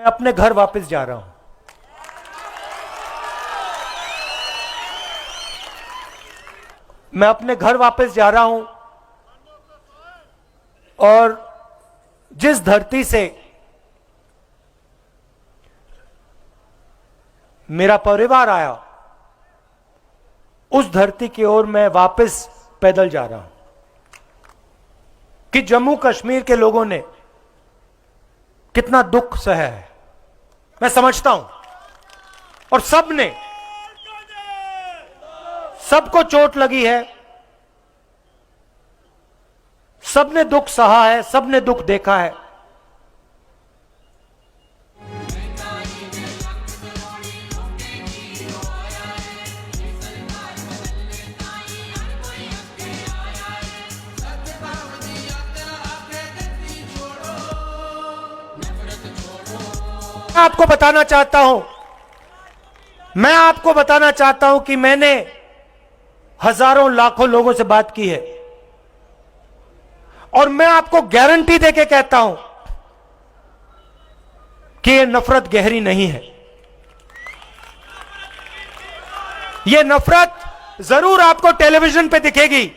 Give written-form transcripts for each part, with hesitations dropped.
अपने घर वापस जा रहा हूं। मैं अपने घर वापस जा रहा हूं और जिस धरती से मेरा परिवार आया, उस धरती की ओर मैं वापस पैदल जा रहा हूं। कि जम्मू कश्मीर के लोगों ने कितना दुख सहा है मैं समझता हूं, और सबको चोट लगी है, सबने दुख सहा है, सबने दुख देखा है। मैं आपको बताना चाहता हूं कि मैंने हजारों लाखों लोगों से बात की है, और मैं आपको गारंटी देके कहता हूं कि यह नफरत गहरी नहीं है। यह नफरत जरूर आपको टेलीविजन पे दिखेगी।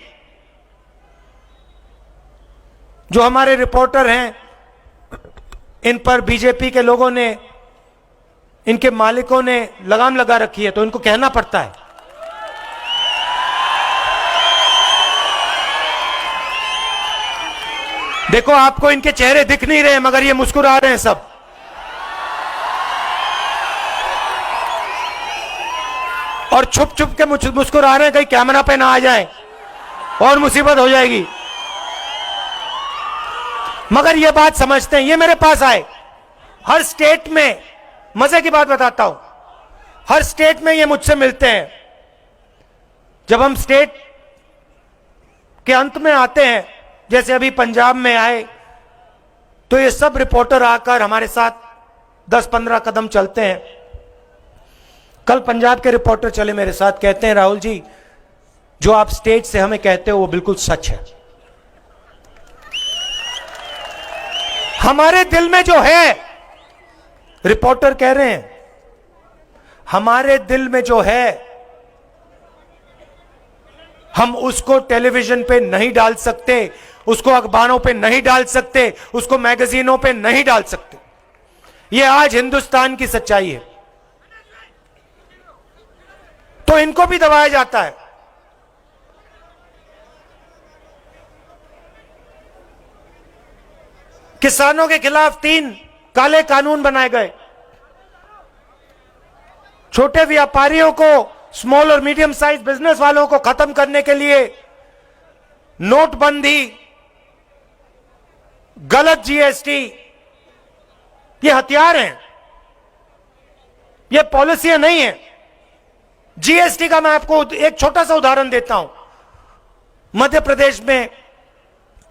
जो हमारे रिपोर्टर हैं, इन पर बीजेपी के लोगों ने, इनके मालिकों ने लगाम लगा रखी है, तो इनको कहना पड़ता है। देखो, आपको इनके चेहरे दिख नहीं रहे, मगर ये मुस्कुरा रहे हैं सब। और छुप छुप के मुस्कुरा रहे हैं, कहीं कैमरा पे ना आ जाए और मुसीबत हो जाएगी। मगर ये बात समझते हैं। ये मेरे पास आए, हर स्टेट में, मजे की बात बताता हूं, हर स्टेट में ये मुझसे मिलते हैं। जब हम स्टेट के अंत में आते हैं, जैसे अभी पंजाब में आए, तो ये सब रिपोर्टर आकर हमारे साथ 10-15 कदम चलते हैं। कल पंजाब के रिपोर्टर चले मेरे साथ, कहते हैं राहुल जी, जो आप स्टेज से हमें कहते हो वो बिल्कुल सच है। हमारे दिल में जो है, रिपोर्टर कह रहे हैं, हमारे दिल में जो है, हम उसको टेलीविजन पे नहीं डाल सकते, उसको अखबारों पे नहीं डाल सकते, उसको मैगजीनों पे नहीं डाल सकते। यह आज हिंदुस्तान की सच्चाई है। तो इनको भी दबाया जाता है। किसानों के खिलाफ 3 काले कानून बनाए गए। छोटे व्यापारियों को, स्मॉल और मीडियम साइज बिजनेस वालों को खत्म करने के लिए नोटबंदी, गलत जीएसटी, ये हथियार हैं, ये पॉलिसियां नहीं है। जीएसटी का मैं आपको एक छोटा सा उदाहरण देता हूं। मध्य प्रदेश में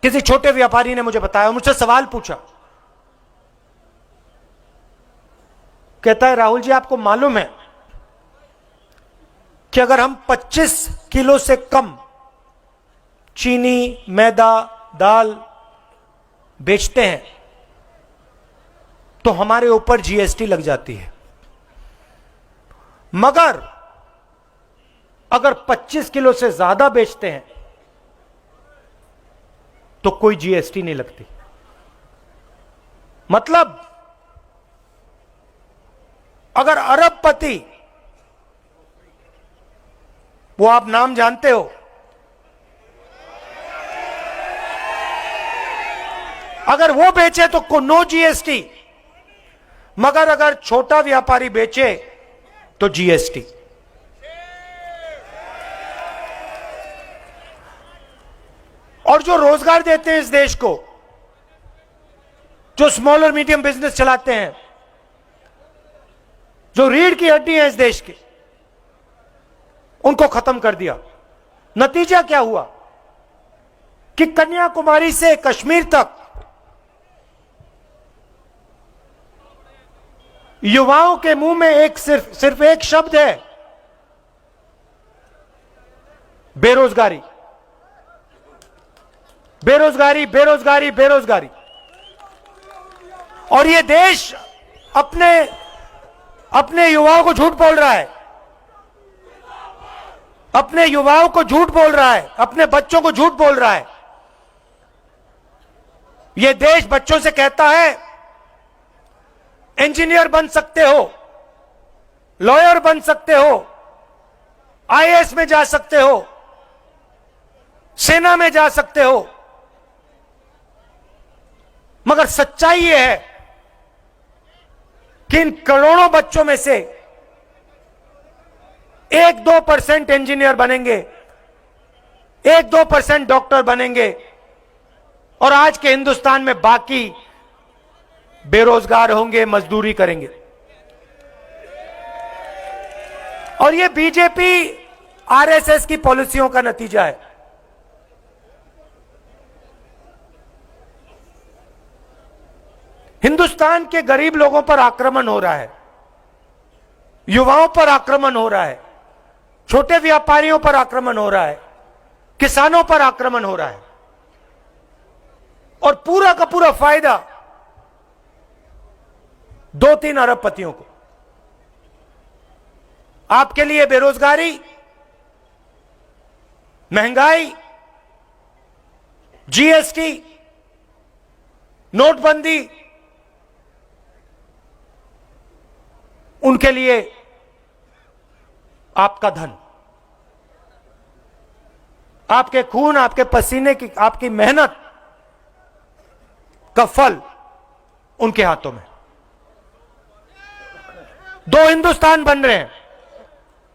किसी छोटे व्यापारी ने मुझे बताया, मुझसे सवाल पूछा, कहता है राहुल जी, आपको मालूम है कि अगर हम 25 किलो से कम चीनी, मैदा, दाल बेचते हैं तो हमारे ऊपर जीएसटी लग जाती है, मगर अगर 25 किलो से ज्यादा बेचते हैं तो कोई जीएसटी नहीं लगती। मतलब अगर अरबपति, वो आप नाम जानते हो, अगर वो बेचे तो नो जीएसटी, मगर अगर छोटा व्यापारी बेचे तो जीएसटी। और जो रोजगार देते हैं इस देश को, जो स्मॉल और मीडियम बिजनेस चलाते हैं, जो रीढ़ की हड्डी है इस देश की, उनको खत्म कर दिया। नतीजा क्या हुआ कि कन्याकुमारी से कश्मीर तक युवाओं के मुंह में सिर्फ एक शब्द है, बेरोजगारी, बेरोजगारी, बेरोजगारी, बेरोजगारी। और ये देश अपने अपने युवाओं को झूठ बोल रहा है, अपने युवाओं को झूठ बोल रहा है, अपने बच्चों को झूठ बोल रहा है। यह देश बच्चों से कहता है इंजीनियर बन सकते हो, लॉयर बन सकते हो, आईएएस में जा सकते हो, सेना में जा सकते हो, मगर सच्चाई यह है कि इन करोड़ों बच्चों में से 1-2% इंजीनियर बनेंगे, 1-2% डॉक्टर बनेंगे, और आज के हिंदुस्तान में बाकी बेरोजगार होंगे, मजदूरी करेंगे। और यह बीजेपी आरएसएस की पॉलिसियों का नतीजा है। हिंदुस्तान के गरीब लोगों पर आक्रमण हो रहा है, युवाओं पर आक्रमण हो रहा है, छोटे व्यापारियों पर आक्रमण हो रहा है, किसानों पर आक्रमण हो रहा है, और पूरा का पूरा फायदा 2-3 अरबपतियों को। आपके लिए बेरोजगारी, महंगाई, जीएसटी, नोटबंदी, उनके लिए आपका धन, आपके खून, आपके पसीने की, आपकी मेहनत का फल उनके हाथों में। 2 हिंदुस्तान बन रहे हैं।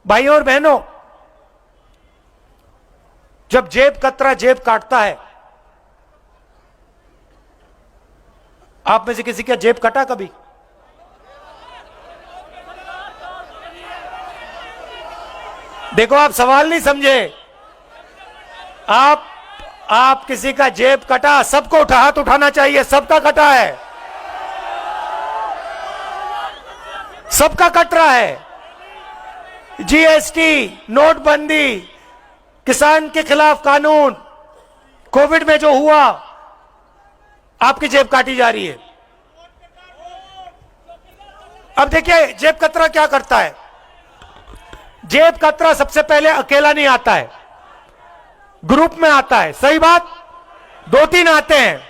भाइयों और बहनों, जब जेब कतरा जेब काटता है, आप में से किसी का जेब कटा कभी? देखो, आप सवाल नहीं समझे। आप किसी का जेब कटा, सबको हाथ उठाना चाहिए, सबका कटा है, सबका कट रहा है। जीएसटी, नोटबंदी, किसान के खिलाफ कानून, कोविड में जो हुआ, आपकी जेब काटी जा रही है। अब देखिए जेब कतरा क्या करता है। जेब कतरा सबसे पहले अकेला नहीं आता है, ग्रुप में आता है। सही बात? 2-3 आते हैं,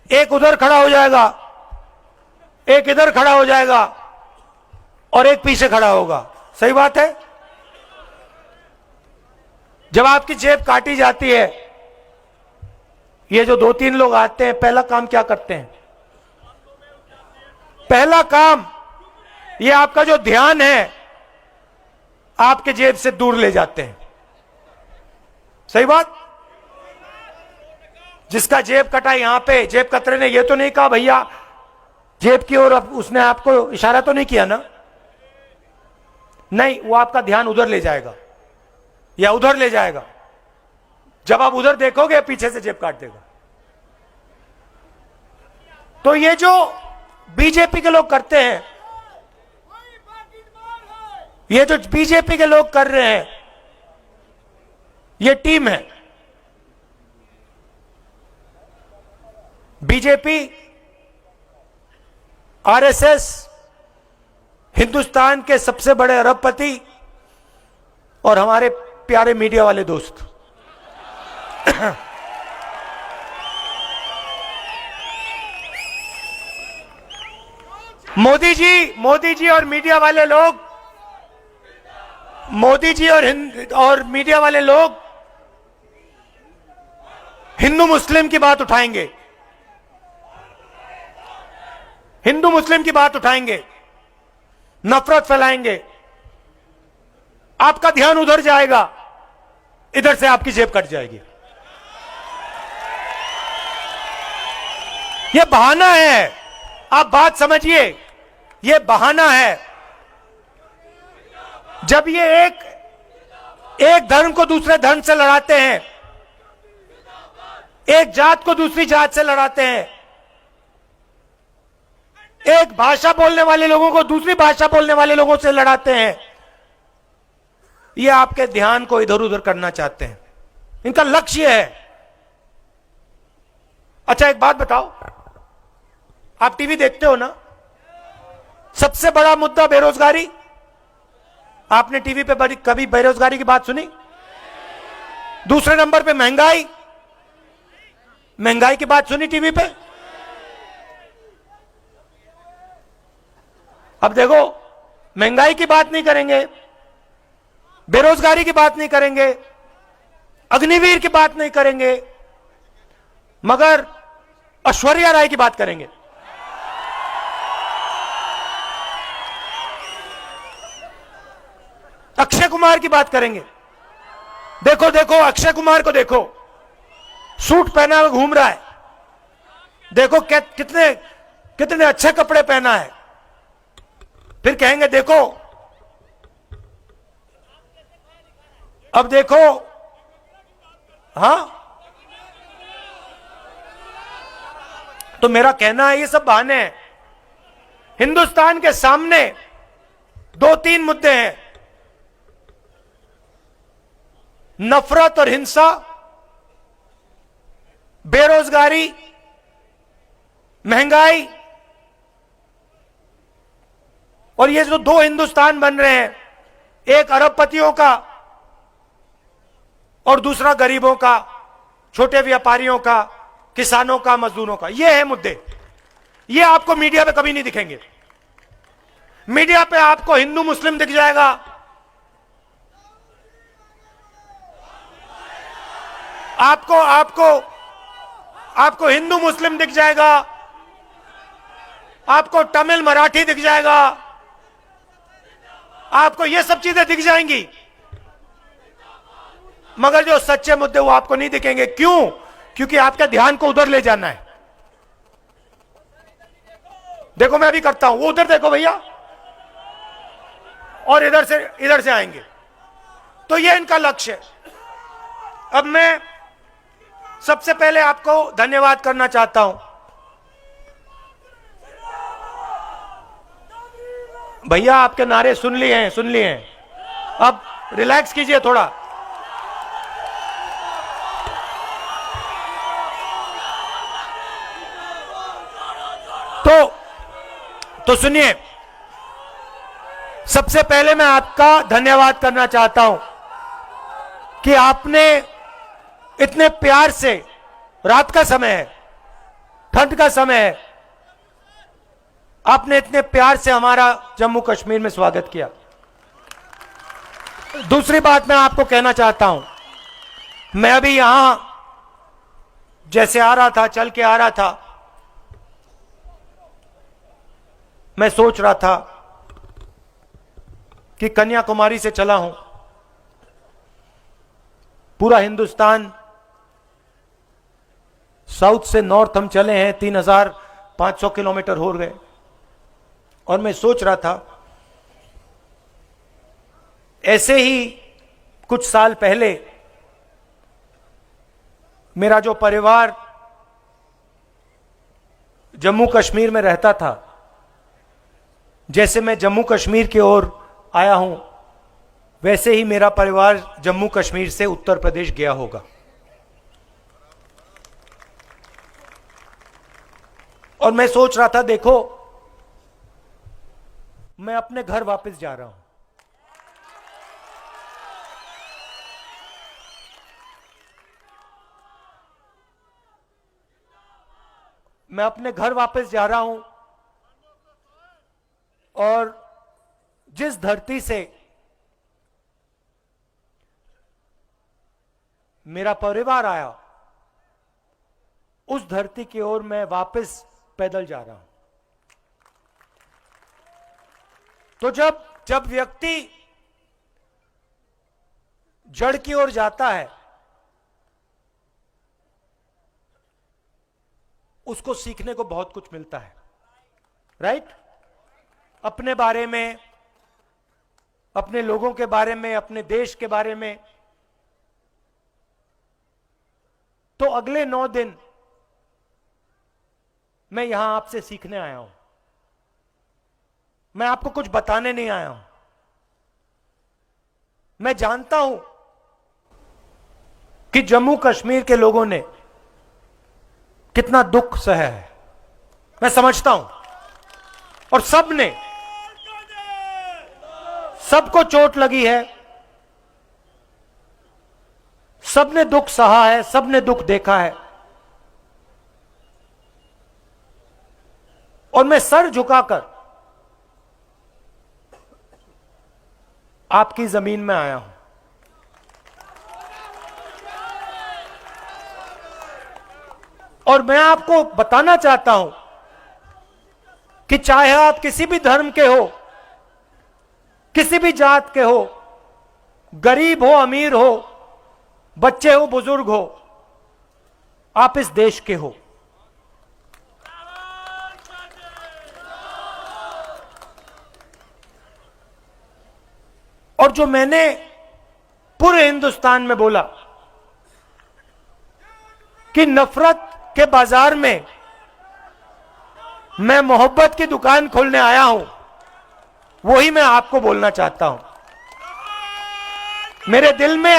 एक उधर खड़ा हो जाएगा, एक इधर खड़ा हो जाएगा, और एक पीछे खड़ा होगा। सही बात है? जब आपकी जेब काटी जाती है, ये जो 2-3 लोग आते हैं, पहला काम क्या करते हैं? पहला काम, ये आपका जो ध्यान है आपके जेब से दूर ले जाते हैं। सही बात? जिसका जेब कटा यहां पे, जेब कतरे ने ये तो नहीं कहा भैया जेब की ओर, उसने आपको इशारा तो नहीं किया ना? नहीं, वो आपका ध्यान उधर ले जाएगा या उधर ले जाएगा। जब आप उधर देखोगे, पीछे से जेब काट देगा। तो ये जो बीजेपी के लोग करते हैं, ये जो बीजेपी के लोग कर रहे हैं, ये टीम है। बीजेपी, आरएसएस, हिंदुस्तान के सबसे बड़े अरबपति और हमारे प्यारे मीडिया वाले दोस्त। मोदी जी और मीडिया वाले लोग, मोदी जी और मीडिया वाले लोग हिंदू मुस्लिम की बात उठाएंगे, हिंदू मुस्लिम की बात उठाएंगे, नफरत फैलाएंगे, आपका ध्यान उधर जाएगा, इधर से आपकी जेब कट जाएगी। यह बहाना है, आप बात समझिए, यह बहाना है। जब ये एक धर्म को दूसरे धर्म से लड़ाते हैं, एक जात को दूसरी जात से लड़ाते हैं, एक भाषा बोलने वाले लोगों को दूसरी भाषा बोलने वाले लोगों से लड़ाते हैं, ये आपके ध्यान को इधर उधर करना चाहते हैं। इनका लक्ष्य है। अच्छा, एक बात बताओ, आप टीवी देखते हो ना? सबसे बड़ा मुद्दा बेरोजगारी। आपने टीवी पे बड़ी कभी बेरोजगारी की बात सुनी? दूसरे नंबर पे महंगाई, महंगाई की बात सुनी टीवी पे? अब देखो, महंगाई की बात नहीं करेंगे, बेरोजगारी की बात नहीं करेंगे, अग्निवीर की बात नहीं करेंगे, मगर ऐश्वर्या राय की बात करेंगे। अक्षय कुमार की बात करेंगे। देखो देखो, अक्षय कुमार को देखो, सूट पहना हुआ घूम रहा है। देखो कितने कितने अच्छे कपड़े पहना है। फिर कहेंगे देखो, अब देखो, हां, तो मेरा कहना है ये सब बहाने हैं। हिंदुस्तान के सामने 2-3 मुद्दे हैं, नफरत और हिंसा, बेरोजगारी, महंगाई, और ये जो 2 हिंदुस्तान बन रहे हैं, एक अरबपतियों का और दूसरा गरीबों का, छोटे व्यापारियों का, किसानों का, मजदूरों का। ये है मुद्दे। ये आपको मीडिया पे कभी नहीं दिखेंगे। मीडिया पे आपको हिंदू मुस्लिम दिख जाएगा, आपको आपको आपको हिंदू मुस्लिम दिख जाएगा, आपको तमिल मराठी दिख जाएगा, आपको ये सब चीजें दिख जाएंगी, मगर जो सच्चे मुद्दे वो आपको नहीं दिखेंगे। क्यों? क्योंकि आपका ध्यान को उधर ले जाना है। देखो, मैं भी करता हूं, वो उधर देखो भैया, और इधर से आएंगे, तो ये इनका लक्ष्य है। अब मैं सबसे पहले आपको धन्यवाद करना चाहता हूं। भैया आपके नारे सुन लिए हैं, अब रिलैक्स कीजिए थोड़ा। तो सुनिए, सबसे पहले मैं आपका धन्यवाद करना चाहता हूं कि आपने इतने प्यार से, रात का समय है, ठंड का समय है, आपने इतने प्यार से हमारा जम्मू कश्मीर में स्वागत किया। दूसरी बात मैं आपको कहना चाहता हूं, मैं अभी यहां जैसे आ रहा था, चल के आ रहा था, मैं सोच रहा था कि कन्याकुमारी से चला हूं, पूरा हिंदुस्तान, साउथ से नॉर्थ हम चले हैं, 3500 किलोमीटर हो गए, और मैं सोच रहा था ऐसे ही कुछ साल पहले मेरा जो परिवार जम्मू कश्मीर में रहता था, जैसे मैं जम्मू कश्मीर की ओर आया हूं, वैसे ही मेरा परिवार जम्मू कश्मीर से उत्तर प्रदेश गया होगा। और मैं सोच रहा था, देखो, मैं अपने घर वापस जा रहा हूं। मैं अपने घर वापस जा रहा हूं, और जिस धरती से मेरा परिवार आया, उस धरती की ओर मैं वापस पैदल जा रहा हूं। तो जब व्यक्ति जड़ की ओर जाता है, उसको सीखने को बहुत कुछ मिलता है, राइट? अपने बारे में, अपने लोगों के बारे में, अपने देश के बारे में। तो अगले 9 दिन मैं यहां आपसे सीखने आया हूं। मैं आपको कुछ बताने नहीं आया हूं। मैं जानता हूं कि जम्मू कश्मीर के लोगों ने कितना दुख सहा है, मैं समझता हूं, और सबने सबको चोट लगी है, सबने दुख सहा है, सबने दुख देखा है, और मैं सर झुकाकर आपकी जमीन में आया हूं। और मैं आपको बताना चाहता हूं कि चाहे आप किसी भी धर्म के हो, किसी भी जात के हो, गरीब हो, अमीर हो, बच्चे हो, बुजुर्ग हो, आप इस देश के हो। और जो मैंने पूरे हिंदुस्तान में बोला कि नफरत के बाजार में मैं मोहब्बत की दुकान खोलने आया हूं, वही मैं आपको बोलना चाहता हूं। मेरे दिल में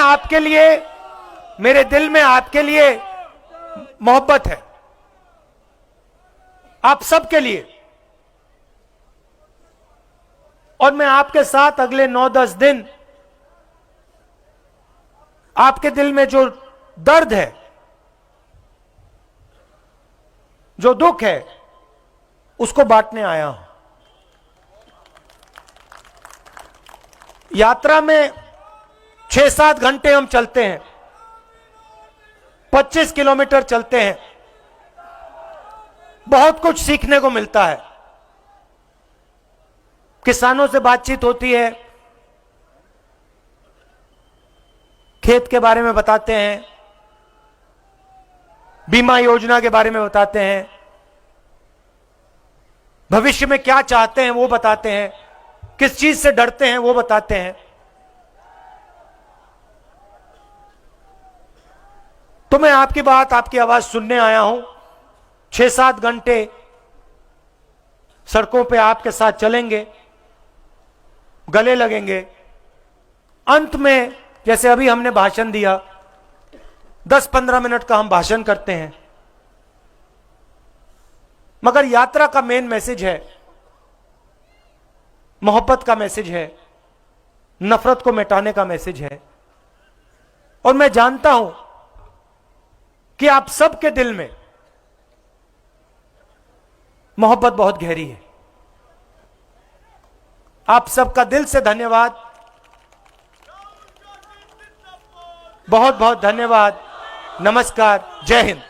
आपके लिए मोहब्बत है, आप सबके लिए। और मैं आपके साथ अगले 9-10 दिन आपके दिल में जो दर्द है, जो दुख है, उसको बांटने आया हूं। यात्रा में 6-7 घंटे हम चलते हैं, 25 किलोमीटर चलते हैं, बहुत कुछ सीखने को मिलता है। किसानों से बातचीत होती है, खेत के बारे में बताते हैं, बीमा योजना के बारे में बताते हैं, भविष्य में क्या चाहते हैं वो बताते हैं, किस चीज से डरते हैं वो बताते हैं। तो मैं आपकी बात, आपकी आवाज सुनने आया हूं। 6-7 घंटे सड़कों पे आपके साथ चलेंगे, गले लगेंगे। अंत में जैसे अभी हमने भाषण दिया, 10-15 मिनट का हम भाषण करते हैं, मगर यात्रा का मेन मैसेज है, मोहब्बत का मैसेज है, नफरत को मिटाने का मैसेज है। और मैं जानता हूं कि आप सबके दिल में मोहब्बत बहुत गहरी है। आप सबका दिल से धन्यवाद, बहुत बहुत धन्यवाद। नमस्कार, जय हिंद।